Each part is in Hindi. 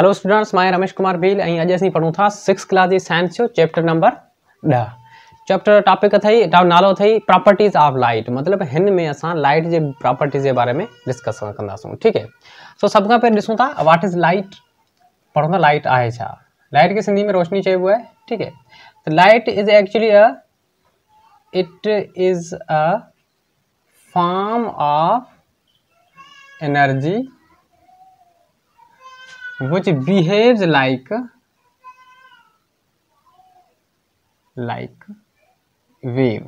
हेलो स्टूडेंट्स, मैं रमेश कुमार भील ऐं अॼु असीं पढ़ूं था 6th क्लास जी साइंस जो चैप्टर नंबर 10। चैप्टर टॉपिक अथई नालो अथई प्रॉपर्टीज ऑफ लाइट। मतलब हिन में असां लाइट जे प्रॉपर्टीज जे बारे में डिस्कस कंदासूं। ठीक है, सो सब खां पहिरीं ॾिसूं था व्हाट इज लाइट। पढ़ूं था लाइट आहे छा। लाइट खे सिंधी में रोशनी चइबो आहे। ठीक है, तो light is actually it is a form of energy which behaves like wave.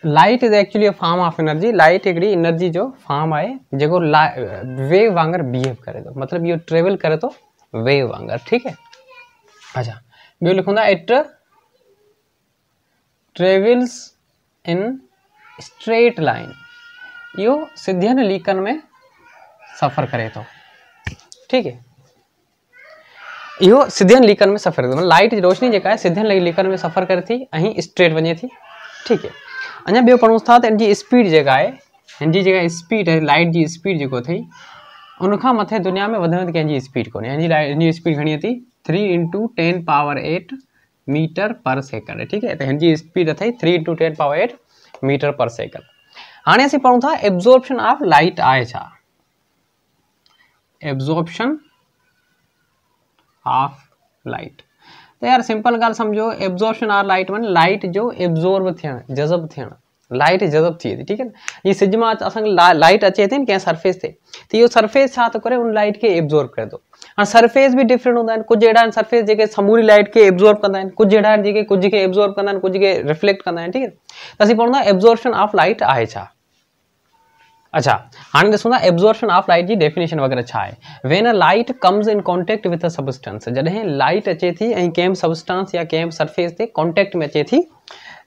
Light is actually a form of energy. Light एक एनर्जी जो फॉर्म आहे जेको वेव वांगर बिहेव करे तो, मतलब ये ट्रेवल करे तो वेव वांगर। ठीक है, अच्छा ॿियो लिखूं था it travels in straight line. इहो सिधियन लीकन में सफ़र करे तो। ठीक है, इहो सिधियन लीकन में सफ़र करे। लाइट जी रोशनी जेका है सिधियन लीकन में सफ़र करे थी ऐं स्ट्रेट वञे थी। ठीक है, अञा ॿियो पढ़ूं था त इनजी स्पीड जेका आहे, हिनजी जेका स्पीड है लाइट जी स्पीड जेको थी उनखां मथे दुनिया में वधि में कंहिंजी स्पीड कोन्हे। हिनजी स्पीड घणी थी 3 × 10⁸ मीटर पर सेकंड। ठीक है, तो हिनजी स्पीड अथई 3 × 10⁸ मीटर पर सेकंड। हाणे असीं पढ़ूं था एब्जॉर्प्शन ऑफ लाइट आहे छा। एब्जॉर्प्शन ऑफ लाइट, तो यार सिंपल गाल समझो। एब्जॉर्प्शन ऑफ लाइट माने लाइट जो एब्जॉर्ब थियण, जज़ब थियण। लाइट जज़ब थिए थी। ठीक है, ये सिज में असांखे लाइट अचे थी कंहिं सरफेस ते, तो इहो सरफेस छा थो करे उन लाइट के एब्जॉर्ब करे थो। हाँ, सरफेस भी डिफरेंट हूंदा आहिनि। कुछ अहिड़ा आहिनि सरफेस जेके समूरी लाइट के एब्जॉर्ब कंदा आहिनि, कुछ अहिड़ा आहिनि जेके कुछ के एब्जॉर्ब कंदा आहिनि, कुछ के रिफ्लेक्ट कंदा आहिनि। ठीक है, तो असीं पढ़ूं था एब्जॉर्प्शन ऑफ लाइट आहे छा। अच्छा, हाणे ॾिसूं था एब्जॉर्प्शन ऑफ लाइट जी डेफिनेशन वगैरह छा आहे। When a light comes in contact with a substance, जॾहिं लाइट अचे थी ऐं कंहिं सबस्टेंस या कंहिं सरफेस ते कॉन्टेक्ट में अचे थी,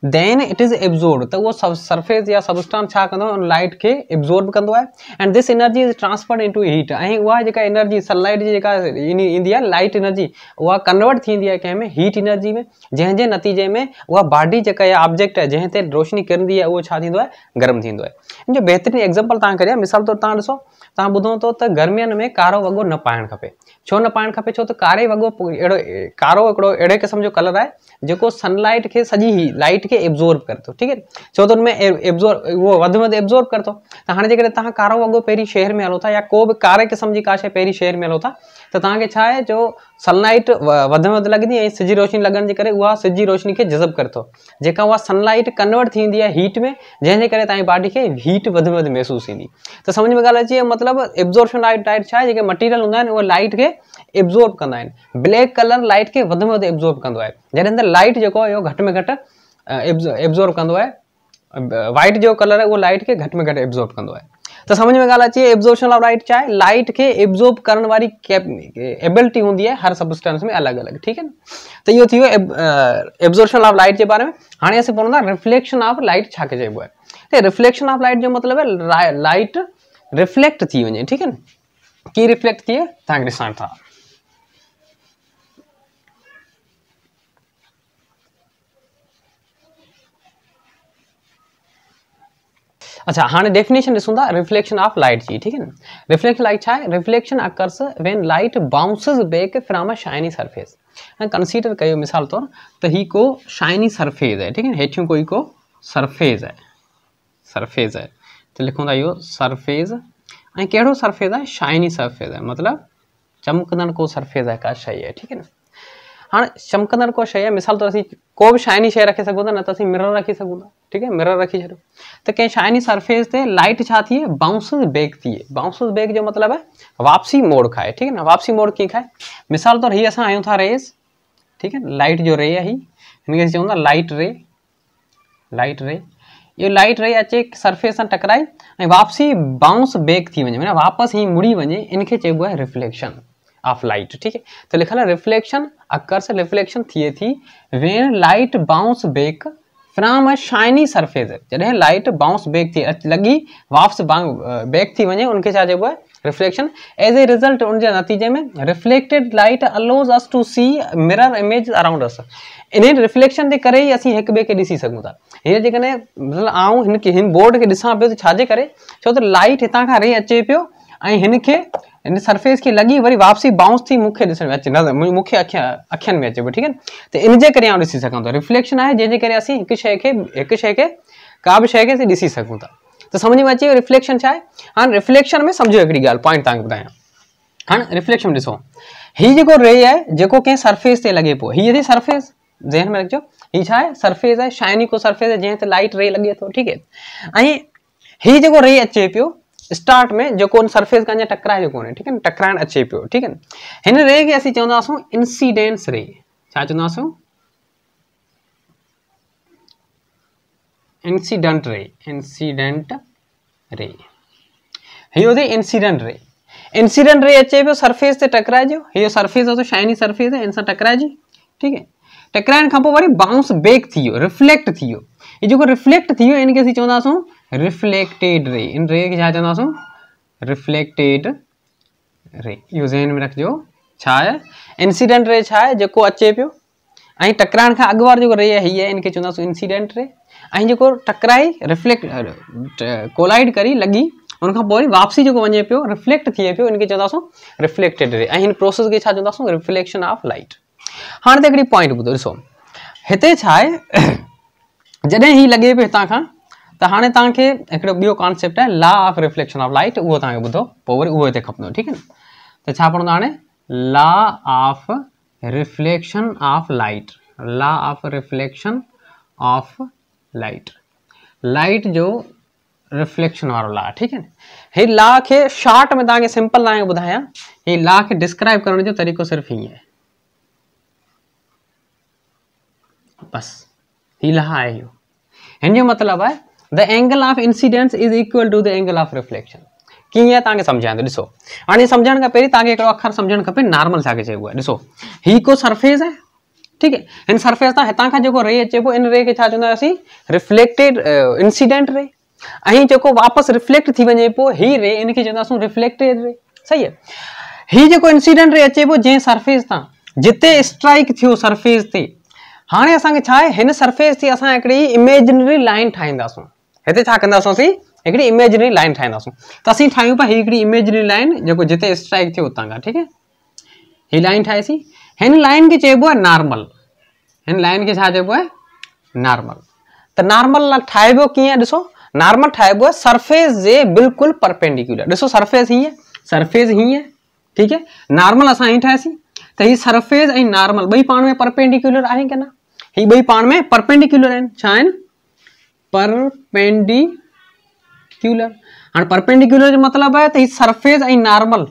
देन इट इज एब्जॉर्ब, तो वो सरफेस या सबस्टेंस छा कंदो उन लाइट के एब्जॉर्ब कंदो आहे। And this energy is transferred into heat, ऐं उहा जेका एनर्जी सनलाइट जी जेका ईंदी आहे लाइट एनर्जी, उहा कन्वर्ट थींदी आहे कंहिं में हीट एनर्जी में, जंहिंजे नतीजे में उहा बॉडी जेका या ऑब्जेक्ट आहे जंहिं ते रोशनी किरंदी आहे उहो छा थींदो आहे, गरम थींदो आहे। इन जो बेहतरीन एग्जांपल तव्हां करिया, मिसाल तौर तव्हां ॾिसो, तव्हां ॿुधो तो त गर्मियुनि में कारो वॻो न पाइणु खपे। छो न पाइणु खपे? छो त कारे वॻो अहिड़ो कारो हिकिड़ो अहिड़े क़िस्म जो कलर आहे जेको सनलाइट खे सॼी ही लाइट के एब्जॉर्ब करे थो। ठीक है, छो त उनमें एब्जॉर्ब वो वधि में वधि एब्जॉर्ब करे थो। त हाणे जेकॾहिं तव्हां कारो वॻो पहिरीं शहर में हलो था या को बि कारे क़िस्म जी का शइ पहिरीं शहर में हलो था, त तव्हांखे छा आहे जो सनलाइट वधि में वधि लॻंदी ऐं सिज रोशनी लॻण जे करे उहा सिज जी रोशनी खे जज़ब करे थो, जेका उहा सनलाइट कन्वर्ट थींदी आहे हीट में, जंहिंजे करे तव्हांजी बॉडी खे हीट वधि में वधि महसूसु थींदी। त सम्झ में ॻाल्हि अची। मतलब एब्जॉर्प्शन लाइट छा आहे, जेके मटीरियल हूंदा आहिनि उहे लाइट खे एब्जॉर्ब कंदा आहिनि। ब्लैक कलर लाइट खे वधि में वधि एब्जॉर्ब कंदो आहे, जॾहिं अंदरि लाइट जेको आहे इहो घटि में घटि एब्जॉर्ब कंदो आहे। वाइट जो कलर है वो लाइट के घट में घट एब्जॉर्ब कंदो है। तो समझ में ॻाल्हि अची। एब्जॉर्प्शन ऑफ लाइट छा आहे, लाइट के एब्जॉर्ब करण वारी एबिलिटी होंदी है हर सबस्टेंस में अलग अलग। ठीक है ना, तो इहो थी वियो एब्जॉर्प्शन ऑफ लाइट के बारे में। हाणे असीं पढ़ूं था रिफ्लेक्शन ऑफ लाइट छा के चइबो आहे। रिफ्लेक्शन ऑफ लाइट जो मतलब है लाइट रिफ्लेक्ट थी वञे। ठीक है ना, की रिफ्लेक्ट थिए तव्हांखे ॾिसण था। अच्छा, हाँ डेफिनेशन ॾिसूं था रिफ्लेक्शन ऑफ लाइट जी। ठीक है ना, रिफ्लेक्शन लाइट छा आहे। Reflection occurs when light bounces back from a shiny surface. Consider कयो मिसाल तौर त ही को शाइनी सरफेस है। ठीक है, हेठियों कोई को सरफेस है, सरफेस है, तो लिखूं था इहो सरफेस। ऐं कहिड़ो सरफेस है, शाइनी सरफेस है, मतलब चमकंदड़ को सरफेस है का शइ है। ठीक है ना, हाँ चमकंदड़ को शइ है, मिसाल तौर असीं को भी शाइनी शइ रखी सघूं था, न त असीं मिरर रखी सघूं था। ठीक है, मिरर रखी छॾियो त कंहिं शाइनी सरफेस ते लाइट छा थिए, बाउंसिस बैक थिए। बाउंसिस बैक जो मतलब है वापसी मोड़ खाए। ठीक है ना, वापसी मोड़ कीअं खाए, मिसाल तौर ही असां आहियूं था रेस। ठीक है, लाइट जो रे आहे, हिनखे चऊं था लाइट रे। लाइट रे, ये लाइट रे अचे सरफेस सां टकराए ऐं वापसी बाउंस बैक थी वञे, माना वापस ही मुड़ी वञे, इनखे चइबो आहे रिफ्लेक्शन ऑफ लाइट। ठीक है, तो लिखल है रिफ्लेक्शन अकर्स, रिफ्लेक्शन थिए थी when light bounce back from a shiny surface. जॾहिं लाइट बाउंस बैक थी लगी वापस बैक थी वञे, उनखे छा चइबो आहे, रिफ्लेक्शन। एज ए रिजल्ट उनजे नतीजे में reflected light allows us to see mirror image around us. इन रिफ्लेक्शन जे करे ही असीं हिक ॿिए खे ॾिसी सघूं था। हीअ जेकॾहिं मतिलबु आउं हिन बोर्ड खे ॾिसां पियो त छाजे करे, छो त लाइट हितां खां रे अचे पियो ऐं हिनखे इन सरफेस की लगी वरी वापसी बाउंस थी मुख्य ॾिसण में अचे नज़र मुख्य अखियुनि में अचे ठीक है तो इनजे करे आउं ॾिसी सघां थो रिफ्लेक्शन आहे जंहिंजे करे असीं हिकु शइ खे का बि शइ खे असीं ॾिसी सघूं था तो समझ में अची रिफ्लेक्शन छा आहे हाणे रिफ्लेक्शन में सम्झो हिकिड़ी ॻाल्हि पॉइंट तव्हांखे ॿुधायां हाणे रिफ्लेक्शन ॾिसो ही जेको रे आहे जेको कंहिं सरफेस ते लॻे पियो हीअ थी सरफेस ज़हन में रखिजो ही छा आहे सरफेस आहे शाइनी को सरफेस आहे जंहिं ते लाइट रे लॻे थो ठीक है ऐं ही जेको रे अचे पियो स्टार्ट में जो सरफेस का टकराए कोन्हे ठीक है टकराइण अचे पियो ठीक है हिन रे खे असीं चवंदासीं इंसिडेंस रे छा चवंदासीं इंसिडेंट रे हियो थी इंसिडेंट रे अचे पियो सरफेस ते टकराइजो हियो सरफेस आहे शाइनी सरफेस आहे इन सां टकराइजी ठीक है टकराइण खां पोइ वरी बाउंस बैक थी वियो रिफ्लेक्ट थी वियो ये जेको रिफ्लेक्ट थी वियो इनखे असीं चवंदासीं रिफ्लेक्टेड रे इन रे खे छा चवंदासीं रिफ्लेक्टेड रे इहो ज़हन में रखिजो छा आहे इंसिडेंट रे छा आहे जेको अचे पियो ऐं टकराइण खां अॻु वारो जेको रे आहे हीअ इनखे चवंदासीं इंसिडेंट रे ऐं जेको टकराई रिफ्लेक्ट कोलाइड करी लॻी उनखां पोइ वरी वापसी जेको वञे पियो रिफ्लेक्ट थिए पियो इनखे चवंदासीं रिफ्लेक्टेड रे ऐं हिन प्रोसेस खे छा चवंदासीं रिफ्लेक्शन ऑफ लाइट हाणे त हिकिड़ी पॉइंट ॿुधो ॾिसो हिते छा आहे जॾहिं ही लॻे पियो हितां खां त हाणे तव्हांखे हिकिड़ो ॿियो कॉन्सेप्ट आहे law of reflection of light उहो तव्हांखे ॿुधो पोइ वरी उहो हिते खपंदो ठीक है त छा पढ़ंदो हाणे law of reflection of light law of reflection of light जो रिफ्लेक्शन वारो लॉ ठीक है ही लॉ खे शॉर्ट में तव्हांखे सिंपल तव्हांखे ॿुधायां ही लॉ खे डिस्क्राइब करण जो तरीक़ो सिर्फ़ु हीअं आहे बस ही लॉ आहे इहो हिन जो मतिलबु आहे the angle of incidence is equal to the angle of reflection कीअं तव्हांखे सम्झायां थो ॾिसो हाणे सम्झण खां पहिरीं तव्हांखे हिकिड़ो अखर सम्झणु खपे नॉर्मल छाखे चइबो आहे ॾिसो ही को सरफेस आहे ठीक है हिन सरफेस तां हितां खां जेको रे अचे पियो इन रे खे छा चवंदा आहियूं असीं रिफ्लेक्टेड इंसिडेंट रे ऐं जेको वापसि रिफ्लेक्ट थी वञे पियो ही रे इनखे चवंदासीं रिफ्लेक्टेड रे सही आहे ही जेको इंसिडेंट रे अचे पियो जंहिं सरफेस तां जिते स्ट्राइक थियो सरफेस ते हाणे असांखे छा आहे हिन सरफेस ते असां हिकिड़ी इमेजिनरी लाइन ठाहींदासीं हिते छा कंदासीं असीं हिकिड़ी इमेजिनरी लाइन ठाहींदासीं त असीं ठाहियूं पिया हिकिड़ी इमेजिनरी लाइन जेको जिते स्ट्राइक थियो उतां खां ठीक है ही लाइन ठाहीसीं हिन लाइन खे चइबो आहे नॉर्मल हिन लाइन खे छा चइबो आहे नॉर्मल त नॉर्मल ठाहिबो कीअं ॾिसो नॉर्मल ठाहिबो आहे सरफेस जे बिल्कुलु परपेंडिकुलर ॾिसो सरफेस हीअं ठीक है नॉर्मल असां ही ठाहियोसीं त ही सरफेस ऐं नॉर्मल ॿई पाण में परपेंडिकुलर आहिनि की न ही ॿई पाण में परपेंडिकुलर आहिनि छा आहिनि परपेंडिकुलर हाणे परपेंडिकुलर जो मतिलबु आहे त ही सरफेस ऐं नॉर्मल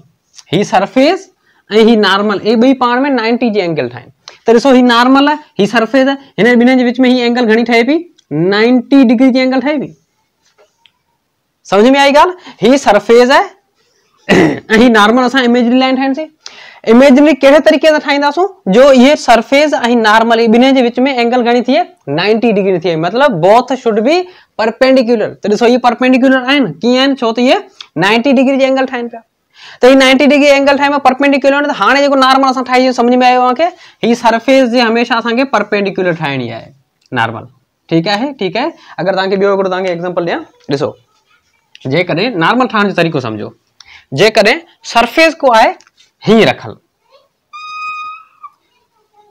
ही सरफेस ऐं ही नॉर्मल ये ॿई पाण में 90 जी एंगल ठाहिनि त ॾिसो ही नॉर्मल आहे ही सरफेस आहे हिन ॿिन्हिनि जे विच में ही एंगल घणी ठहे पई 90 डिग्री जी एंगल ठहे पई समझ में आई ॻाल्हि ही सरफेस आहे ऐं ही नॉर्मल असां इमेजिनरी लाइन ठाहींदासीं इमेजिनरी कहिड़े तरीक़े सां ठाहींदासीं जो ये सरफेस ऐं नॉर्मल ॿिन्हिनि जे विच में एंगल घणी थिए 90 डिग्री थिए मतलब बोथ शुड बी परपेंडिकुलर त ॾिसो ये परपेंडिकुलर आहिनि कीअं आहिनि छो त ये 90 डिग्री जी एंगल ठाहिनि पिया तो ये 90 डिग्री एंगल ठाहियो परपेंडिकुलर तो हाणे जेको नॉर्मल असां ठाही समझ में आयो तव्हांखे ही सरफेस जे हमेशा असांखे परपेंडिकुलर ठाहिणी आहे नॉर्मल ठीक है अगर तव्हांखे ॿियो हिकिड़ो तव्हांखे एग्जांपल ॾियां ॾिसो जेकॾहिं नॉर्मल ठाहिण जो तरीक़ो सम्झो जेकॾहिं सरफेस को आहे ही रखल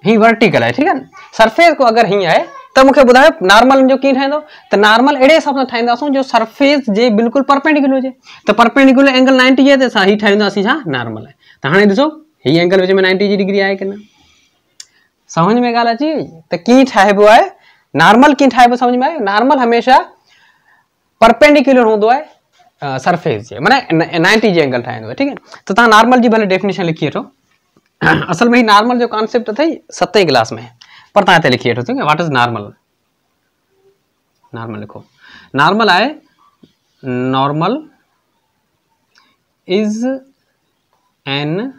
ही वर्टिकल है ठीक है सरफेस को अगर ही आहे त मूंखे ॿुधायो नॉर्मल जो कीअं ठाहींदो त नॉर्मल अहिड़े हिसाब सां ठाहींदासीं जो सरफेस जे बिल्कुलु परपेंडिकुलर हुजे त परपेंडिकुलर एंगल 90 आहे त असां ही ठाहींदासीं छा नॉर्मल आहे त हाणे ॾिसो ही एंगल विच में 90 जी डिग्री आहे कि न समझ में ॻाल्हि अची वई त कीअं ठाहिबो आहे नॉर्मल कीअं ठाहिबो समझ में आयो नॉर्मल हमेशा परपेंडिकुलर हूंदो आहे सरफेस जे माना 90 जी एंगल ठाहींदो आहे ठीक है त तव्हां नॉर्मल जी भले डेफिनेशन लिखी वठो असल में ही नॉर्मल जो कॉन्सेप्ट अथई 7वीं क्लास में पर तव्हां हिते लिखी वठो ठीक है व्हाट इज नॉर्मल लिखो नॉर्मल आहे normal is an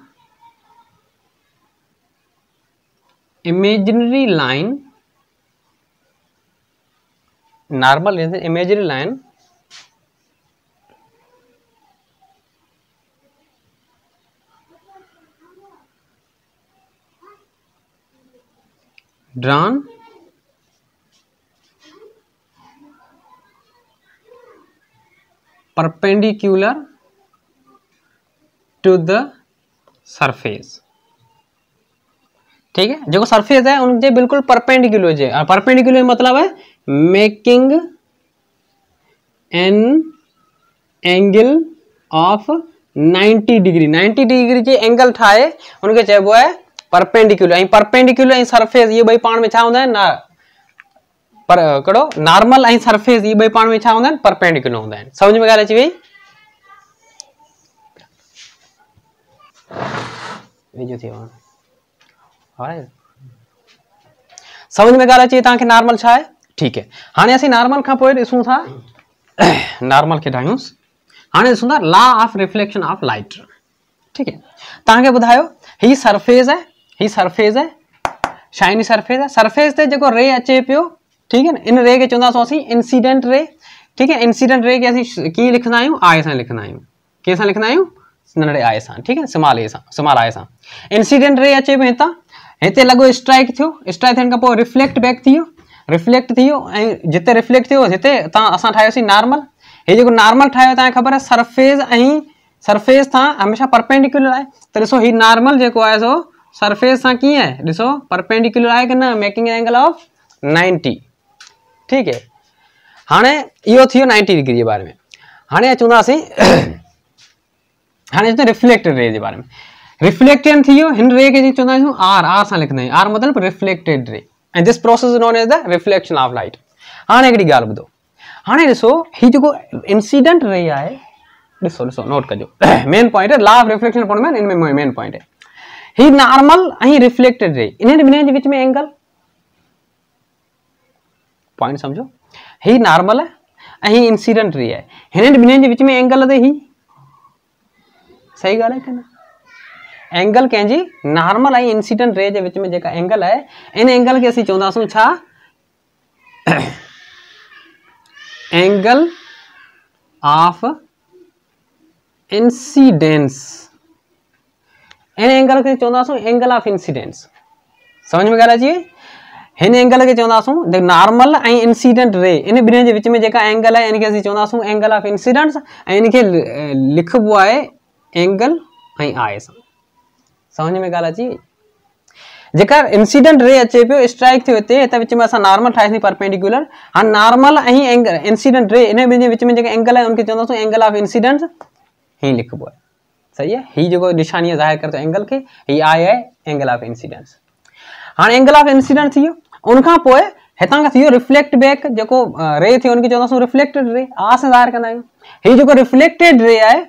imaginary line normal is an imaginary line drawn perpendicular to the surface, ठीक है। जो सरफेस है उनके बिल्कुल परपेंडिकुलर है, और परपेंडिकुलर मतलब है making an angle of 90 degree, 90 degree J angle ठाए उनके चइबो है परपेंडिकुलर। ऐं परपेंडिकुलर ऐं सरफेस ये ॿई पाण में छा हूंदा आहिनि, ना पर कहिड़ो नॉर्मल ऐं सरफेस ये ॿई पाण में छा हूंदा आहिनि, परपेंडिकुलर हूंदा आहिनि। समझ में ॻाल्हि अची वई? समझ में ॻाल्हि अची तव्हांखे नॉर्मल छा आहे? ठीक है। हाणे असीं नॉर्मल खां पोइ ॾिसूं था, नॉर्मल खे ठाहियूंसि। हाणे ॾिसूं था law of reflection of light, ठीक है। तव्हांखे ॿुधायो ही सरफेस है, ही सरफेस है, शाइनी सरफेस है। सरफेस ते जेको रे अचे पियो, ठीक है ना, इन रे खे चवंदासीं असीं इंसिडेंट रे, ठीक है। इंसिडेंट रे खे असीं कीअं लिखंदा आहियूं, आए सां लिखंदा आहियूं। कंहिंसां लिखंदा आहियूं? नंढड़े आए सां, ठीक है, स्मॉल ए सां, स्मॉल आए सां। इंसिडेंट रे अचे पियो हितां, हिते लॻो स्ट्राइक थियो, स्ट्राइक थियण खां पोइ रिफ्लेक्ट बैक थी वियो, रिफ्लेक्ट थी वियो, ऐं जिते रिफ्लेक्ट थियो हिते असां ठाहियोसीं नॉर्मल। हे जेको नॉर्मल ठाहियो तव्हांखे ख़बर आहे सरफेस ऐं सरफेस सां हमेशा परपेंडिकुलर आहे, त ॾिसो ही नॉर्मल जेको आहे सो सरफेस सां कीअं आहे, ॾिसो परपेंडिकुलर आहे कि न, मेकिंग एन एंगल ऑफ 90, ठीक है। हाणे इहो थियो 90 डिग्री जे बारे में। हाणे चवंदासीं हाणे रिफ्लेक्टेड रे जे बारे में। रिफ्लेक्टेड थी वियो, हिन रे खे चवंदा आहियूं आर, आर सां लिखंदा आहियूं, आर मतलब reflected ray, and this process known as the reflection of light. हाणे हिकिड़ी ॻाल्हि ॿुधो, हाणे ॾिसो ही जेको इंसिडेंट रे आहे, ॾिसो ॾिसो नोट कजो, मेन पॉइंट है लॉ ऑफ रिफ्लेक्शन पढ़ो में, इनमें मेन पॉइंट है ही नॉर्मल ऐं रिफ्लेक्टेड रे, इन्हनि ॿिन्हिनि जे विच में एंगल, पॉइंट समझो, ही नॉर्मल है ऐं ही इंसिडेंट रे है, हिननि ॿिन्हिनि जे विच में एंगल ते ही, सही ॻाल्हि है कि न? एंगल कंहिंजी नॉर्मल ऐं इंसिडेंट रे जे विच में जेका एंगल है, इन एंगल खे असीं चवंदासीं छा, angle of incidence. In angle खे चवंदासीं एंगल ऑफ इंसिडेंस। समझ में ॻाल्हि अची? हिन एंगल खे चवंदासीं नॉर्मल ऐं इंसिडेंट रे, इन ॿिन्हिनि जे विच में जेका एंगल है इनखे असीं चवंदासीं एंगल ऑफ इंसिडेंस, ऐं इनखे लिखबो आहे एंगल ऐं आए सां। समझ में ॻाल्हि अची? जेका इंसिडेंट रे अचे पियो, स्ट्राइक थियो हिते, हिते विच में असां नॉर्मल ठाहीसीं परपेंडिकुलर। हाणे नॉर्मल ऐं एंगल इंसिडेंट रे, इन ॿिन्हिनि जे विच में जेका एंगल है उनखे चवंदासीं एंगल ऑफ इंसिडेंस, ही लिखबो आहे, सही है। ही जेको निशानी ज़ाहिर करतो एंगल खे, ही आए है एंगल ऑफ इंसिडेंस। हाणे एंगल ऑफ इंसिडेंस थी वियो, उनखां पोइ हितां खां थी वियो रिफ्लेक्ट बैक, जेको रे थियो उनखे चवंदासीं रिफ्लेक्टेड रे, आ सां ज़ाहिर कंदा आहियूं। ही जेको रिफ्लेक्टेड रे आहे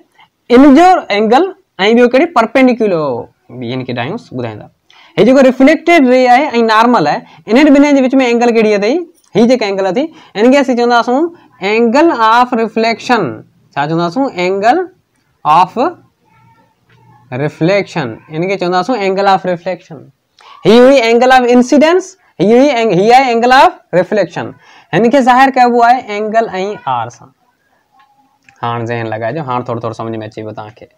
इन जो एंगल ऐं ॿियो कहिड़ी परपेंडिकुलर, इनखे ठाहियूंसि ॿुधाईंदा। हे जेको रिफ्लेक्टेड रे आहे ऐं नॉर्मल आहे, इन्हनि ॿिन्हिनि जे विच में एंगल कहिड़ी अथई, ही जेका एंगल अथई इनखे असीं चवंदासीं एंगल ऑफ रिफ्लेक्शन। छा चवंदासीं? एंगल ऑफ रिफ्लेक्शन, इनके चवंदासीं एंगल ऑफ रिफ्लेक्शन। ही हुई एंगल ऑफ इंसिडेंस, ही आहे एंगल ऑफ रिफ्लेक्शन। इनके ज़ाहिर कबो आहे एंगल ऐं आर सां। हाणे ज़हन लॻाइजो, हाणे थोरो थोरो समझ में अची वियो तव्हांखे,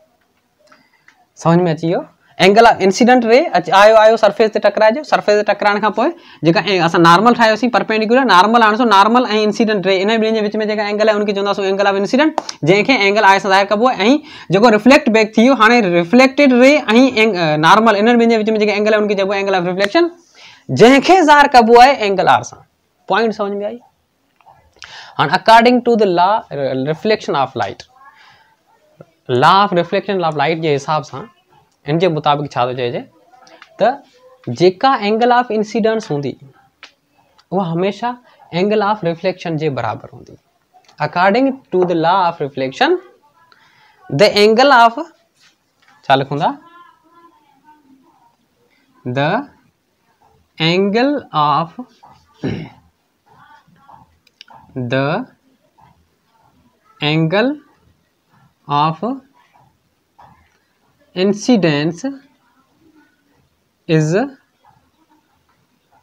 समझ में अची वियो। एंगल ऑफ इंसिडेंट रे आयो सरफेस ते टकराइजो, सरफेस ते टकराइण खां पोइ जेका असां नॉर्मल ठाहियोसीं परपेंडिकुलर, नॉर्मल आणिसो, नॉर्मल ऐं इंसिडेंट रे इन ॿिन्हिनि जे विच में जेका एंगल आहे उनखे चवंदासीं एंगल ऑफ इंसिडेंट, जंहिंखे एंगल आए सां ज़ाहिर कबो आहे। ऐं जेको रिफ्लेक्ट बैक थी वियो, हाणे रिफ्लेक्टेड रे ऐं नॉर्मल इन्हनि ॿिन्हिनि जे विच में जेका एंगल आहे उनखे चइबो आहे एंगल ऑफ रिफ्लेक्शन, जंहिंखे ज़ाहिर कबो आहे एंगल आर सां। पॉइंट समझ में आई? हाणे according to the law reflection of light, law of reflection of light जे हिसाब सां इनके मुताबिक छा थो चइजे त जेका एंगल ऑफ इंसिडेंस हूंदी वह हमेशा एंगल ऑफ रिफ्लेक्शन जे बराबर हूंदी। According to the law of reflection the angle of, छा लिखूं था, the angle of incidence is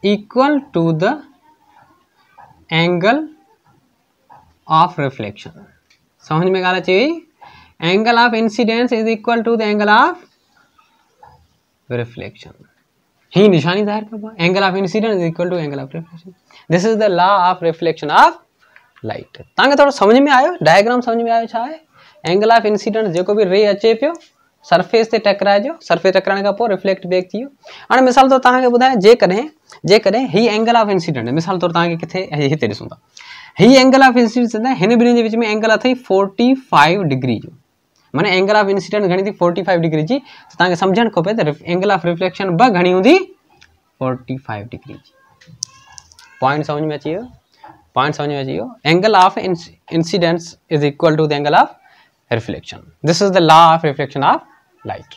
equal to the angle of reflection। समझ में आना चाहिए? Angle of incidence is equal to the angle of reflection. ही निशानी जाहिर करबो, angle of incidence is equal to angle of reflection. This is the law of reflection of light. तव्हांखे थोरो समझ में आयो, डायग्राम समझ में आयो छा आहे? एंगल ऑफ इंसिडेंस जेको भी रे अचे पियो, सरफेस से टकराए जो सरफेस टकराने का पोइ रिफ्लेक्ट बैक थियो। हाणे मिसाल तौर तव्हांखे ॿुधायां जेकॾहिं ही एंगल ऑफ इंसिडेंट मिसाल तौर तव्हांखे किथे हिते ॾिसूं था ही एंगल ऑफ इंसिडेंट हिन ॿिन्हिनि जे विच में एंगल अथई 45 डिग्री जो माने एंगल ऑफ इंसिडेंट घणी थी 45 डिग्री जी त तव्हांखे सम्झणु खपे त एंगल ऑफ रिफ्लेक्शन ब घणी हूंदी 45 डिग्री जी। पॉइंट समझ में अची वियो angle of incidence is equal to the angle of reflection. This is the law of reflection of light.